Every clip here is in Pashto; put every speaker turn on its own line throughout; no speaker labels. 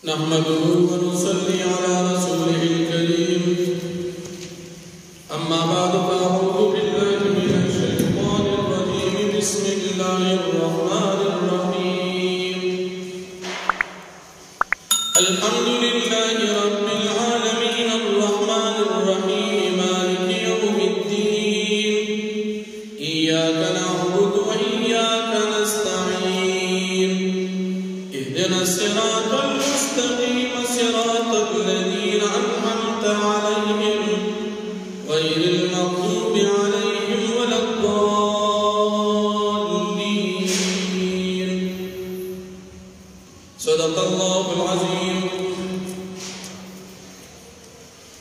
نحمده ونصلي على رسوله الكريم أما بعد فأعوذ بالله من الشيطان الرجيم بسم الله الرحمن الرحيم الحمد لله رب العالمين الرحمن الرحيم مالك يوم الدين إياك نعبد وإياك نستعين اهدنا الصراط المستقيم صراط الذين أنعمت عليهم غير المغضوب عليهم ولا الضالين صدق الله العظيم.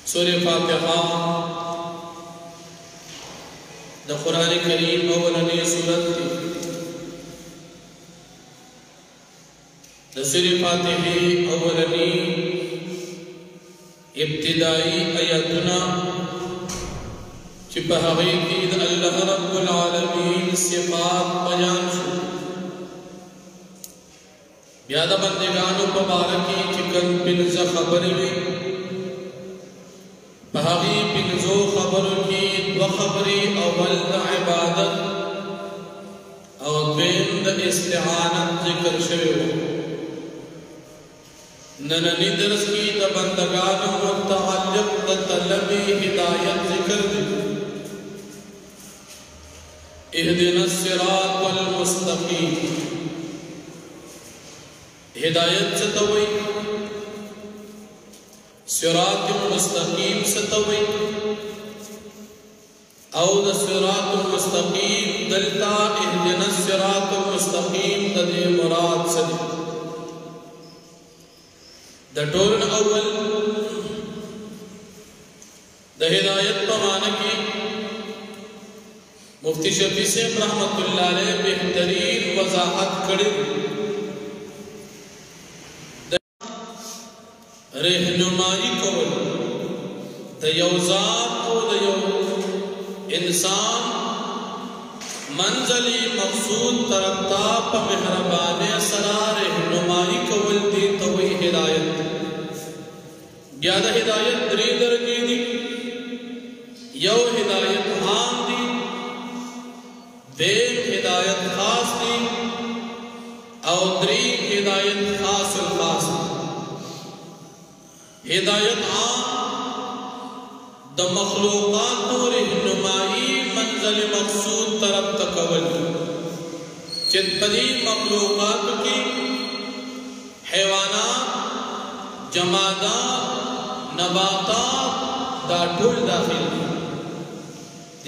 سورة فاتحة دا قرآن کریم اولنی سورت دا سورة فاتحة اولنی ابتدائی آیاتنا چپا حقیقی دا اللہ رب العالمین صفات بیان شو بیادا بندگانو پبارکی چکن پنز خبر میں بہاگی پنزو خبر کی دو خبری اول دا عبادت او دوین دا استعانت ذکر شوئے نننی درس کی دا بندگانو متعلق دا طلبی ہدایت ذکر دی اہدنا الصراط المستقیم ہدایت ستوئی صراط المستقیم ستوئی او دا صراط المستقیم دلتا اہدنا الصراط المستقیم دا دے مراد صدی دا ٹورن اول دا ہدایت پمانا کی مفتی شفیع سے رحمت اللہ علیہ بہترین وضاحت کڑی رہنمائی کول دا یوزات او دا یو انسان منزلی مقصود طرفتا پا مہربان سرا رہنمائی کول دی توی ہدایت بیادہ ہدایت دری درجی دی یو ہدایت عام دی دیم ہدایت خاص دی او دریم ہدایت خاص الخاص دی. ہدایت عام دا مخلوقات و رہنمائی منزل مقصود طرف تکول چند پدی مخلوقات کی حیوانات جمادات نباتات دا ٹھول داخل دی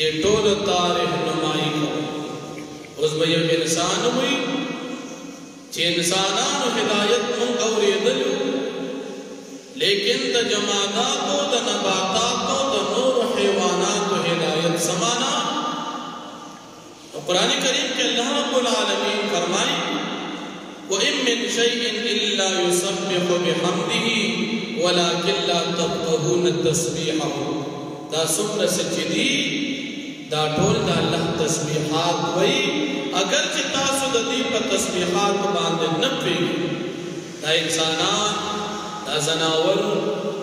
یہ ٹھول تا رہنمائی کو اس بھئی انسان ہوئی چھ انسانان ہدایت من اوریدل لیکن دا جمادات و دا نباتات و دا نور حیوانات و ہدایت سمانا. قرآن کریم کے اللہ رب العالمین فرمائیں وَإِن مِّن شَيْءٍ إِلَّا يُسَبِّحُ بِحَمْدِهِ وَلَكِنْ لَا تَفْقَهُونَ تَسْبِيحَهُ. دا سمر سچدی دا ٹھول دا اللہ تسبیحات وئی اگر چتا سددی پر تسبیحات باندے نپی دا انسانان دا زناور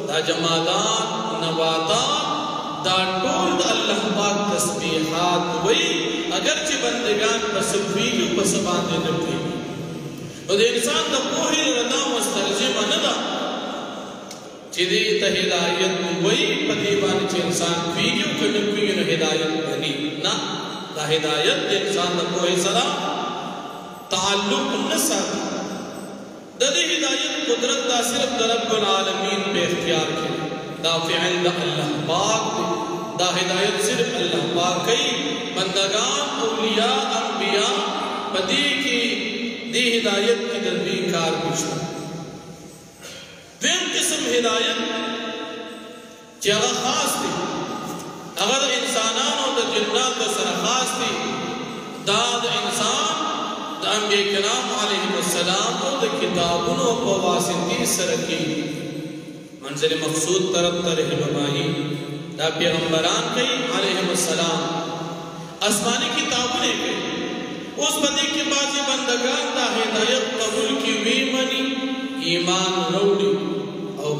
دا جمادات نباتات دا ٹھول دا اللہ پاک تسبیحات وئی اگر چی بندگان پسبیگی پس باندے نپی اور دا انسان دا کوہی ردا مسترزم ندا چی دیتا ہدایت وہی پتیبانی چی انسان ویگیو کنکویو نا ہدایت بنی نا دا ہدایت دی انسان دا کوئی سرا تعلق نسا دا دی ہدایت قدرت دا صرف دا رب العالمین پہ اختیار کی دا فعل دا اللہ پاک دی دا ہدایت صرف اللہ پاک کی بندگان اولیاء انبیاء پتی کی دی ہدایت کی دلوی کار بچتا. دین قسم ہدایت چاہا خاص دی اگر انسانان و دا جنات دا سر خاص دی دا انسان دا انبیاء کرام علیہ السلام و دا کتابون و واسطی سرکی منزل مقصود طرف تا رہنمائی دا پیغمبران کئی علیہ السلام آسمانی کتابوں کے اس بدی کے بعد بندگان دا ہدایت قبول کی وی منی ایمان روڑی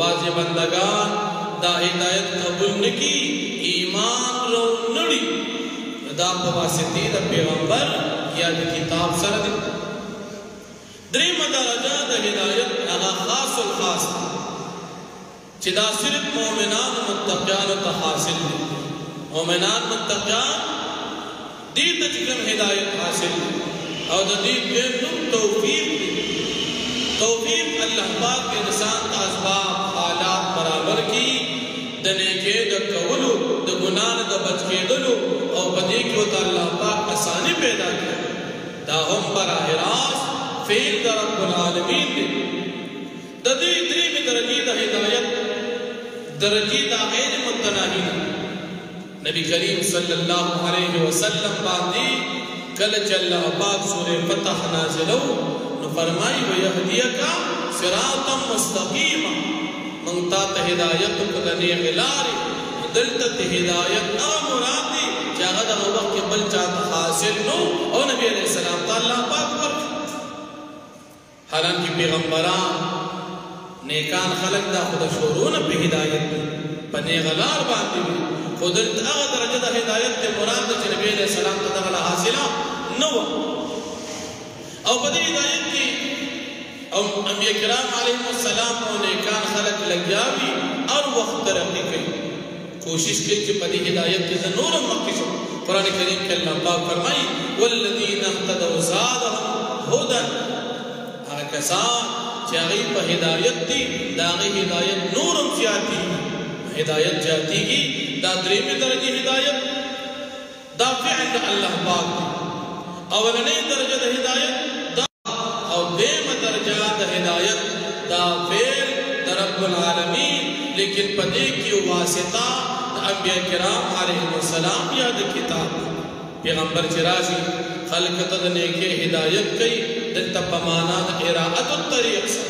بعض بندگان دا ہدایت قبول نکی ایمان رو نڑی دا بواسطی دا پیغمبر یا دا کتاب سر دی دریم درجہ دا ہدایت اغا خاص الخاص چی دا صرف مومنان متقیان تا حاصل دی مومنان متقیان دی تجکم ہدایت حاصل دی اور دا دی دیم توفیق توفیق اللہ پاک کے انسان کا اسباب حالات برابر کی دنے کے دا قولو دا گناہ دا بچ کے دلو اور بدے کیوں تا اللہ پاک آسانی پیدا کیا دا ہم براہ راست فیل دا رب العالمین دے دا دی دریم درجی دا ہدایت درجی دا غیر متناہین نبی کریم صلی اللہ علیہ وسلم باندی کلچ اللہ پاک سورہ فتح نازلو نو فرمائی وَيَهْدِيَكَ صِرَاطًا مُسْتَقِيمًا منگتا ہدایت کدنی غلاری دلتت ہدایت مرادی چاہد وقت بل چاہتا حاصل نو اور نبی علیہ السلام تا اللہ پاک پر حالانکہ پیغمبران نیکان خلق دا خدا شورون پہ ہدایت پنے غلار باندی بھی خودلت اغا درجہ دا ہدایت تے مراد دا نبی علیہ السلام تا دغلا حاصلہ نو او بدی ہدایت کی انبیاء کرام علیہ السلام اور نیکان خلق لگیاوی اور وقت ترقی کئی کوشش کی کہ بدی ہدایت کی نور مقصد قرآن کریم کے اللہ پاک فرمائی والذین اهتدوا زادهم هدى ہر کسان چاہی پہ ہدایت دی داغی ہدایت نورم چاہتی ہدایت جاتی گی دا دریم درجی ہدایت دا فعل اللہ پاک دی اولنی درجہ دا ہدایت دا اور دیم درجہ دا ہدایت دا فعل دا رب العالمین لیکن پدے کی واسطہ دا انبیاء کرام علیہ السلام یا دا کتاب پیغمبر چراشی خلقت دنے کے ہدایت کئی دلتا پمانا دا اراعت الطریق سے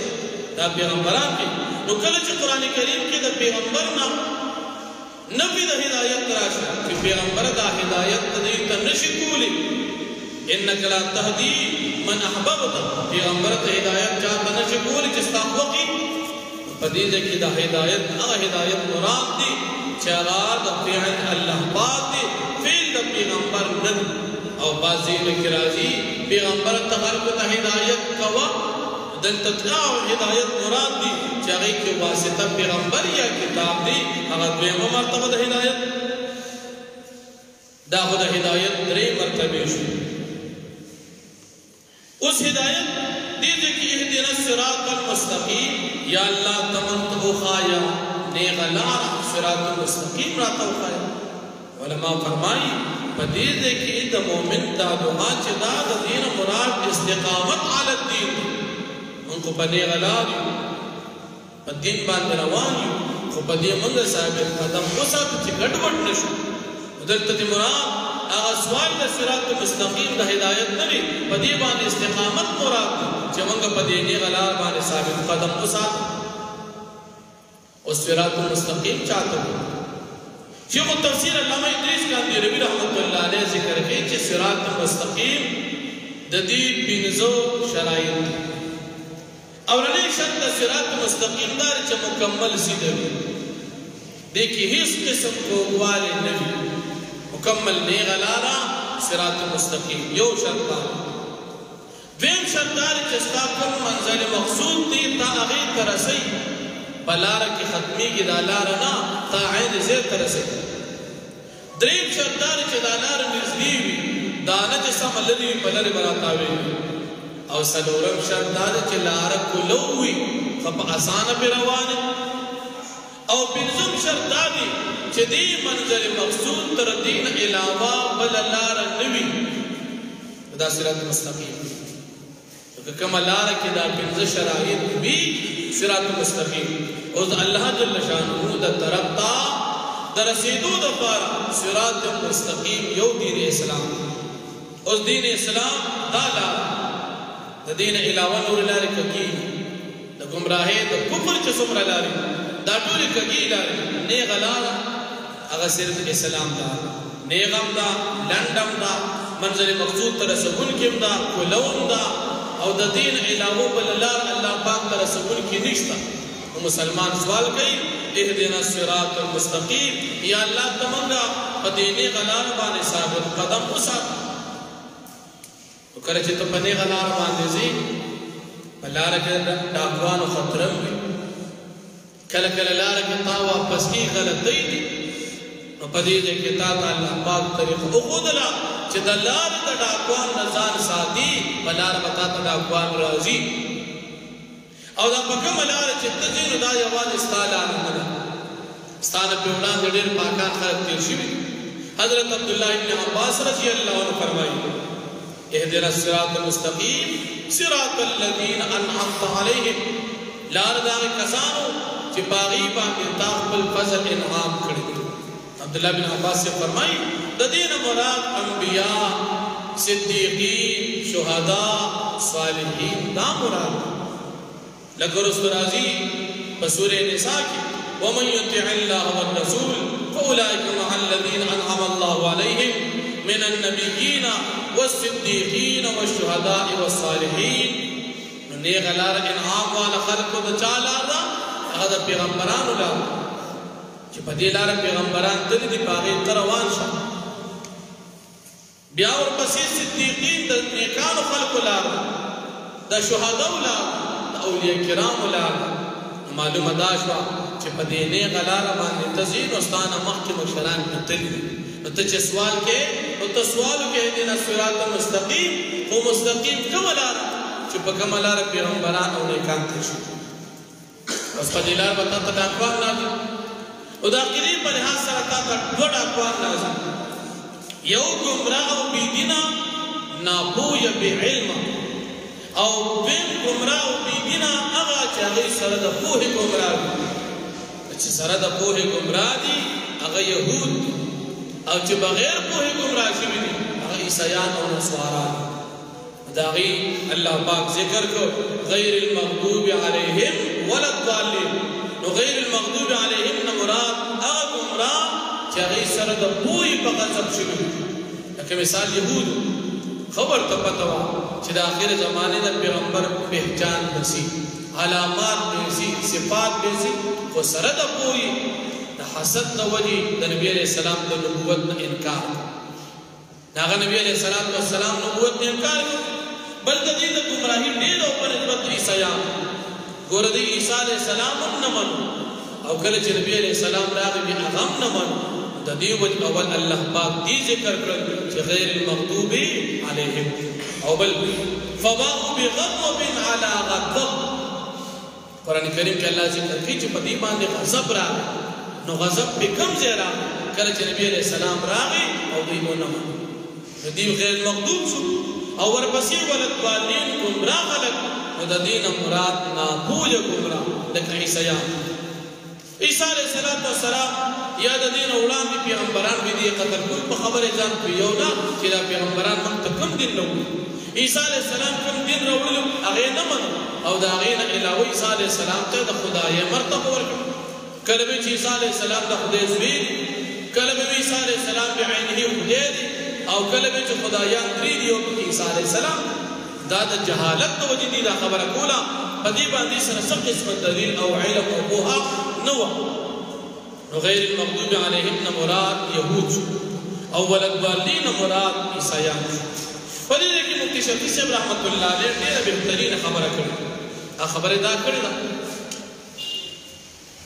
دا پیغمبران کی نو کلچ قرآن کریم کی دا پیغمبرنا نبی دا ہدایت راشا کہ پیغمبر دا ہدایت دیتا نشکولی انکا لا تہدی من احببتا پیغمبر دا ہدایت چاہتا نشکولی جستا وقی پدیدے کی دا ہدایت ہدایت مراد دی چاہتا دا فعل اللہ پاک دی فیل دا پیغمبر نبی اور بازین کرازی پیغمبر تغرب تا ہدایت کوا دلتتنا اور ہدایت مراد دی چاہی کہ واسطہ پیغمبر یا کتاب دی اگر دویم مرتبہ دا ہدایت دا خدا ہدایت درے مرتبہ شو اس ہدایت دیجے کہ اہدنا الصراط المستقیم یا اللہ تمنتو خایا نیغلار صراط المستقیم راتا خایا علماء فرمائی پدیدے کہ دا مومن دا دعا چدا دا دین مراد استقامت علی الدین ان کو پدے غلاری پدین باندھ روانی کو پدے منگ صاحب قدم وسا تو چکٹ وٹ نشو ادھر تی مراد آغا سوال دا صراط مستقیم دا ہدایت نبی پدے باندھ استقامت مراد چمنگ پدے نی غلار باندھ صاحب قدم وسا اس صراط مستقیم چاہتا ہوں شیخ التفسیر علامہ ادریس کاندی ربی رحمت اللہ علیہ ذکر کے چی صراط مستقیم ددید بینزو شرائط اولنی شرط صراط مستقیم دار چا مکمل سیدھے دیکھی ہیس قسم کو والے نبی مکمل نیغلارا صراط مستقیم یو شرط دار ویم شرط دار چستا کم منزل مقصود دی تا اغیر ترسی بلارا کی ختمی کی دالارا نا تا عین زیر ترسی دریم شرط دار چا دالارا نزدیوی دانا جسا ملدی پلر براتاوی اور سلورم شرط دار چا لارا کلووی خب آسان پی روانے اور پنزم شرط داری چا دی منزل مقصود تر دین علاوہ بل لارا نوی دا صراط مستقیم کم لارا کی دا پنز شرائط بھی صراط مستقیم اور اللہ جل شانہ دا طرف تا در رسیدو دا پارا صراط مستقیم یو دین اسلام اس دین اسلام دا لارا دا دین علاوہ نور لاری ککی دا گمراہی دا کفر چا سمر لاری دا دوری ککی لاری نیغ لارا اگا صرف اسلام دا نیغم دا لندم دا منظر مقصود ترسکن کم دا کلون دا او دا دین علاوہ بلالار اللہ پاک ترسکن کی نشتا مسلمان سوال کئی اہدنا الصراط المستقیم یا اللہ تمنگا پدینے غلار بانے ثابت قدم اسات تو کرچے تو پنے غلار بانے زی لارکہ ڈاکوان و خطرم بھی کل لارکہ تاوہ پسکی غلط دی دی پدیدے کے تاتا اللہ پاک طریق اخود لا چھ دا لارکہ ڈاکوان نزان سادی بلار بتاتا ڈاکوان رازی او دا پکم لارکہ چھ تجین دا یوان استالان ملا استانا پیولان جڑیر پاکان خلق تیر شوی حضرت عبداللہ ابن عباس رضی اللہ عنہ فرمائی اہدنا الصراط المستقیم صراط الذین انعمت علیہم لارداغ کسانو چی باغی باقی تاقبل فضل انعام کردی عبداللہ بن عباس سے فرمائی دین مراد انبیاء صدیقین شہداء صالحین دا مراد لکر اس رازی بسور نساء کی وَمَنْ يُطِعِ اللَّهَ وَالرَّسُولِ فَأُولَئِكَ مَعَ الَّذِينَ أَنْعَمَ اللَّهُ عَلَيْهِمْ من النبیین والصدیقین والشہداء والصالحین نیغ لار انعام والا خلق کو دا چالا دا اگر پیغمبران لار چی پدی لار پیغمبران تلی دی پاگی تروان شا بیاور پسی صدیقین دا نیکان خلق لار دا شہداء لار دا اولیاء کرام لار معلوم داشوا چی پدی نیغ لار باندی تزین استانا محکم شران پتلی تو چھ سوال کے تو سوالو کہ اہدنا الصراط المستقیم وہ مستقیم کم لارا چھ پا کم لارا پیغمبران اونے کام تشو بس پا دیلار بتا تا ڈاکوان نازل او دا قریب پر لحاظ سرطا تا دو ڈاکوان نازل یو گمراہ و بیدینا نابوی بعلم او بین گمراہ و بیدینا اغا چاہی سرد پوہ گمراہ دی اچھ سرد پوہ گمراہ دی اغا یہود او چھ بغیر پوہ گمراہ شوی دی اغا عیسیان و نصواران داغی اللہ پاک ذکر کو غیر المغضوب علیہم ولا الضالین غیر المغضوب علیہم مراد اغا گمراہ چاہی سرد پوہی پا غضب شوی لیکن مثال یہود خبر تو پتوا چھ دا آخر زمانے دا پیغمبر پہچان بسی علامات بیسی صفات بیسی وہ سرد پوہی حسد دا وجی دا نبی علیہ السلام دا نبوت نا انکار ناغا نبی علیہ السلام نبوت نا انکار بل دا دی دا گمراہی دید اوپر نسبت عیسیان گورا دی عیسیٰ علیہ السلام نمن او کلچ نبی علیہ السلام راغی بی اغم نمن دا دی وجہ اول اللہ پاک دی ذکر کرد چی غیر المغضوب علیہم او بل فواہو بی غضب علی غضب قرآن کریم کے اللہ ذکر کی چی پدی باندے غضب راغی نو غضب پہ کم زیرہ کلچ نبی علیہ السلام راغی او دیمو نمان دیو غیر مغضوب شو او ورپسی ولدوالین گمراہ خلق نو دا دین مراد نابوی گمراہ لکہ عیسیان عیسیٰ علیہ السلام یا دا دین اولان دی پیغمبران بھی دی قدر کل پا خبر ازان پیونا کہ دا پیغمبران منتا کم دن روڑی عیسیٰ علیہ السلام کم دن روڑی اغیر نمن او دا اغیر الہوی عیسیٰ علیہ السلام تا دا خدای مرتب ورکم کلبی عیسیٰ علیہ السلام دا خدای زوید کلبی عیسیٰ علیہ السلام بعینہی خدای دی او کلبی چو خدایان دری دیو عیسیٰ علیہ السلام دا جہالت تو وجدی دا خبر کولا پدی باندی سر سب قسم دلیل او علم او بوہا نوا غیر المغضوب علیہم مراد یہود او ولدوالین مراد عیسیان پدی دیکھیں مفتی شفیع صاحب رحمت اللہ علیہ دیر بہترین خبر کرد خبر دا کرد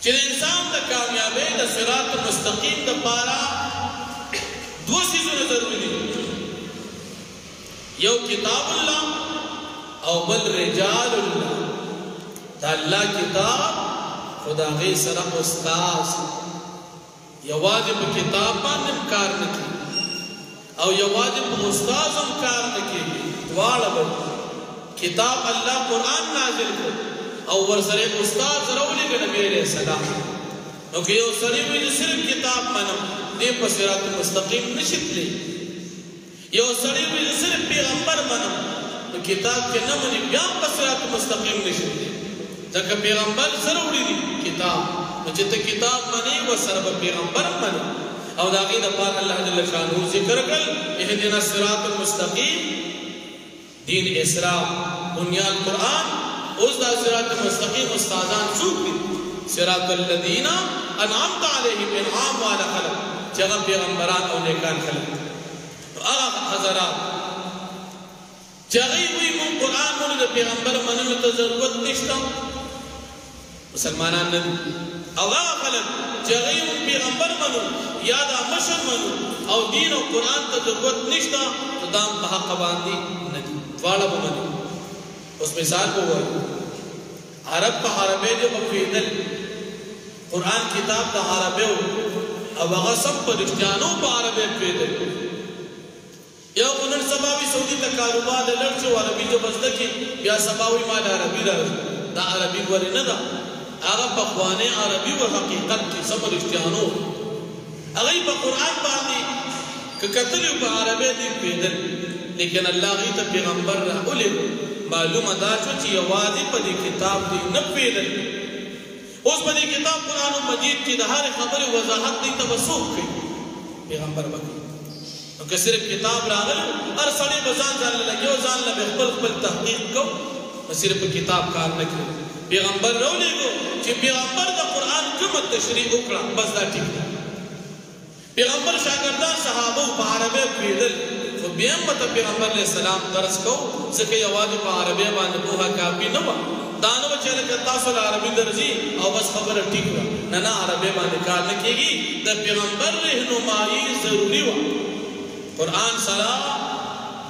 چل انسان دا کامیابی دا صراط مستقیم دا پارا دو چیزوں ضروری دی یو کتاب اللہ او بل رجال اللہ دا اللہ کتاب خدا غی سرح استاذ یواجب کتاب باندم کار نکی او یواجب استاذم کار نکی دوارا بل کتاب اللہ قرآن نازل کو او ورسر استاذ رولی کا نبی علیہ السلام نوکہ یو سریوی جو صرف کتاب منم دے پر صراط مستقیم نشت لی یو سریوی جو صرف پیغمبر منم تو کتاب کے نمانی بیان پر صراط مستقیم نشت لی تاکہ پیغمبر ضروری دی کتاب جت کتاب منی و سرب پیغمبر منی او داغی دا پاک اللہ جل شانہ ذکر کل اہدنا الصراط المستقیم دین اسراء بنیاد قرآن اس دا صراط مستقیم استادان سوک دی صراط الذین انعمت علیہم انعام والا خلق جگہ پیغمبران او نیکان خلق تو آغا حضرات جگہی ہوئی من قرآن منو دا پیغمبر منو تا ضرورت نشتا مسلمانان ندی او آغا خلق جگہی من پیغمبر منو یا دا مشر منو او دین و قرآن تا ضرورت نشتا تو دام بحق باندی ندی والا بمنو اس مثال کو ہوئی عرب پا عربے جو بفیدل قرآن کتاب تا عربے ہو اب اگا سب پر اختیانوں پا عربے بفیدل یا انہوں سباوی سعودی تا کاروبار لڑچو عربی جو بزدکی یا سباوی مال عربی رہا دا عربی ولی ندا آگا پا خوانے عربی و حقیقت کی سب پر اختیانوں اگئی پا قرآن باندی کہ قتلیو پا عربے دی بفیدل لیکن اللہ غیتا پیغمبر رہا اولی معلوم ادا چو چی یوازی پا دی کتاب دی نپیدل اس پا دی کتاب قرآن و مجید کی دہار خبر وضاحت دی تبسوک کی پیغمبر بکی کہ صرف کتاب راغل ہر سڑی بزان جاننے لگے و زان لبے خبل تحقیق کو صرف کتاب کار نکلے پیغمبر رو لے گو چی پیغمبر دا قرآن کمت تشریح اکڑا بس دا ٹھیک دا پیغمبر شاگردان صحابہ پا عربے پیدل خود بیم مطا پیغمبر علیہ السلام درس کو سکے یوادو پا عربی باندھ بوہا کافی نوا دانو چلے کہ تاثل عربی درزی او بس خبر ٹھیک ہوا ننا عربی باندھ کار نکی گی دا پیغمبر رہنمائی ضروری ہوا قرآن صلاح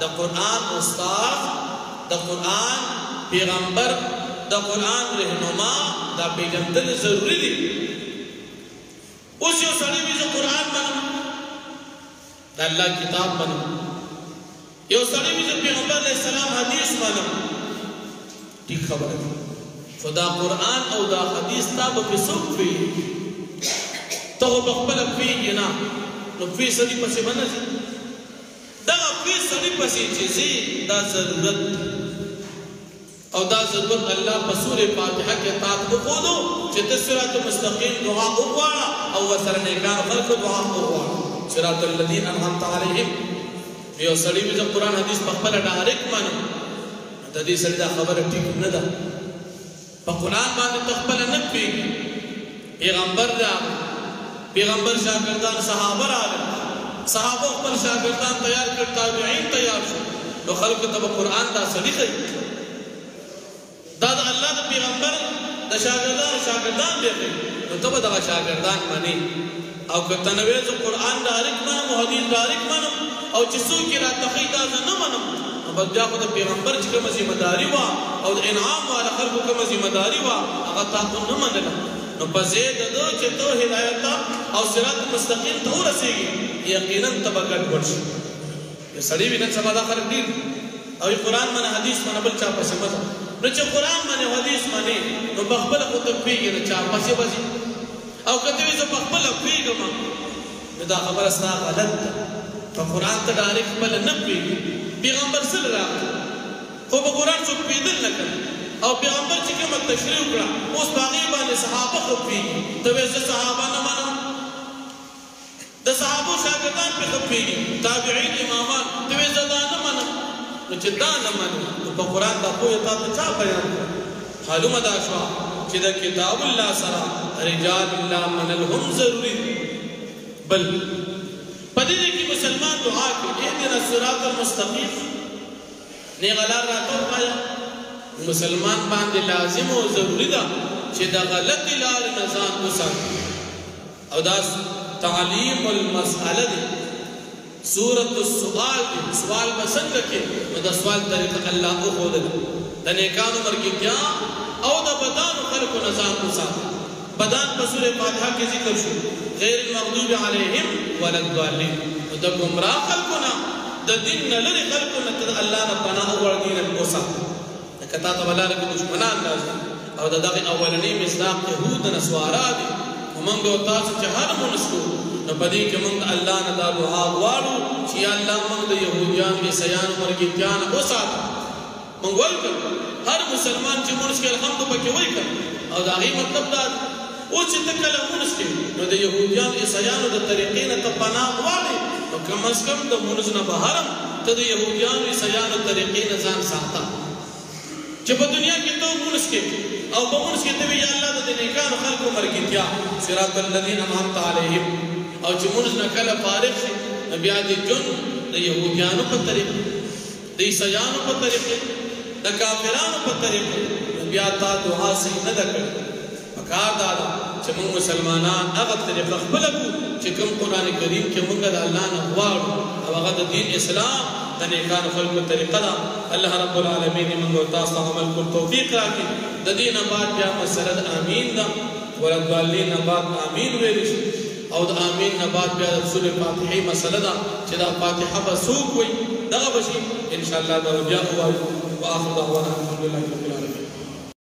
دا قرآن استاد دا قرآن پیغمبر دا قرآن رہنما دا پیغمبر ضروری دی اس یو سڑی بھی جو قرآن بنا دا اللہ کتاب بنا یو سڑی بھی جو پیغمبر علیہ السلام حدیث بنا ٹھیک خبر ہے خدا قرآن او دا حدیث تاب پی سوک پی تو بخبر پی گنا نو پی سڑی پسی بنا جی دا پی سڑی پسی چیزی دا ضرورت او دا ضرورت اللہ بسور فاتحہ کے تات بخودو چھتے صراط مستقیم دعا اقوارا او وصر نیکان خلق دعا اقوارا صراط الذین انعمت علیہم یو سڑی بھی جب قرآن حدیث پخبر ڈائریکٹ مانو تا دی سڑی دا خبر ٹھیک ندا پا قرآن باندې تخبر نپی پیغمبر دا پیغمبر شاگردان صحابر آگا صحابہ اپر شاگردان تیار کر تابعین تیار شو تو خلق تب قرآن دا سڑی خی دا اللہ دا پیغمبر دا شاگردان دے گئی تو تب دا شاگردان مانی او کتنویز قرآن ڈائریکٹ منم و حدیث ڈائریکٹ منم او چسو کی رات تخیدہ نہ منم بس جا خود پیغمبر چکا ذمہ داری وا او انعام والا خلق کا ذمہ داری وا اگر تاکو نہ مننا نو پزید دو چتو ہدایتا او صراط مستقیم تو رسے گی یقینا تبکت ورش یہ سڑی بھی نہ سبا دا خلق دین او قرآن من حدیث من بل چا پس مزا نو چا قرآن من حدیث من نو بخبل خود پیگی نو چا پس بزی او کتوی سے بخبل پیگا ما دا خبر اسنا غلط تو قرآن تا ڈائریکٹ بل نبی پیغمبر صلی اللہ علیہ وسلم خوب قرآن چو پیدل نکل او پیغمبر چکے مت تشریح کرا اس باغیبہ نے صحابہ خوب پیگی تو ویسے صحابہ نہ مانا دا صحابہ شاگردان پہ خوب پیگی تابعین امامان تو ویسے دا نہ مانا تو چھ دا نہ مانا تو پا قرآن دا پویتا تو چاہ بیان کرا حالوم دا شوا چھ دا کتاب اللہ سرا رجال اللہ من الہم ضروری بل پدیدے کی مسلمان دعا کی اہدنا الصراط المستقیم نیغلار راتو پایا مسلمان باندے لازم و ضروری دا چھ دا غلط لار نظام اسان او دا تعلیم المسئلہ دی سورت السؤال دی سوال بسنگ کے دا سوال طریقہ اللہ کو خود دی دا نیکان عمر کی کیا او دا بدان و خلق و نظام اسان بدان بسور فاتحہ کی ذکر شو غیر المغضوب علیہم ولدوالین دا گمراہ خلقنا دا دین نلر خلقنا تا اللہ نا پناہ وردین القصہ کتا تا بلا رکی دشمنان لازم او دا دا اولنی مصداق یہود نسوارا دی ومنگ و تاسو چہر منسکو نو پدی کہ منگ اللہ نا دا دعا وارو چی اللہ منگ دا یہودیان عیسیان مرگیتیان ہو ساتا منگ وی کر ہر مسلمان چی منس کے الحمد پکی وی کر او دا غی مطلب دا او چی تکل منس کے نو دا یہودیان عیسیان دا طریقین تا پناہ والی نو کم از کم دا منس نا بہرم تا دا یہودیان عیسیان دا طریقین زان ساتا چې په دنیا کې تو مونږ کې او په مونږ کې ته یا الله د نیکانو خلقو مرګتیا صراط الذین انعمت علیهم او چې مونږ نه کله فارغ شي بیا دې جون د يهوديانو په طریقه د عیسایانو په طریقه د کافرانو په طریقه بیا تا دعا سي نه دکړه پکار دادا چې موږ مسلمانان هغه طریقه خپل کو چې کوم قران کریم کې موږ د الله نه غواړو او هغه د دین اسلام د نیکانو خلقو طریقه ده الله رب العالمین موږ تاسو عمل کو توفیق راکړي د دین بعد بیا مسله امین ده ولضالین بعد امین ویل شي او د امین نه بعد بیا د سوره فاتحه مسله ده چې دا فاتحه به څوک وي دغه بشي ان شاء الله دا بیا وایو واخر دعوانا الحمد لله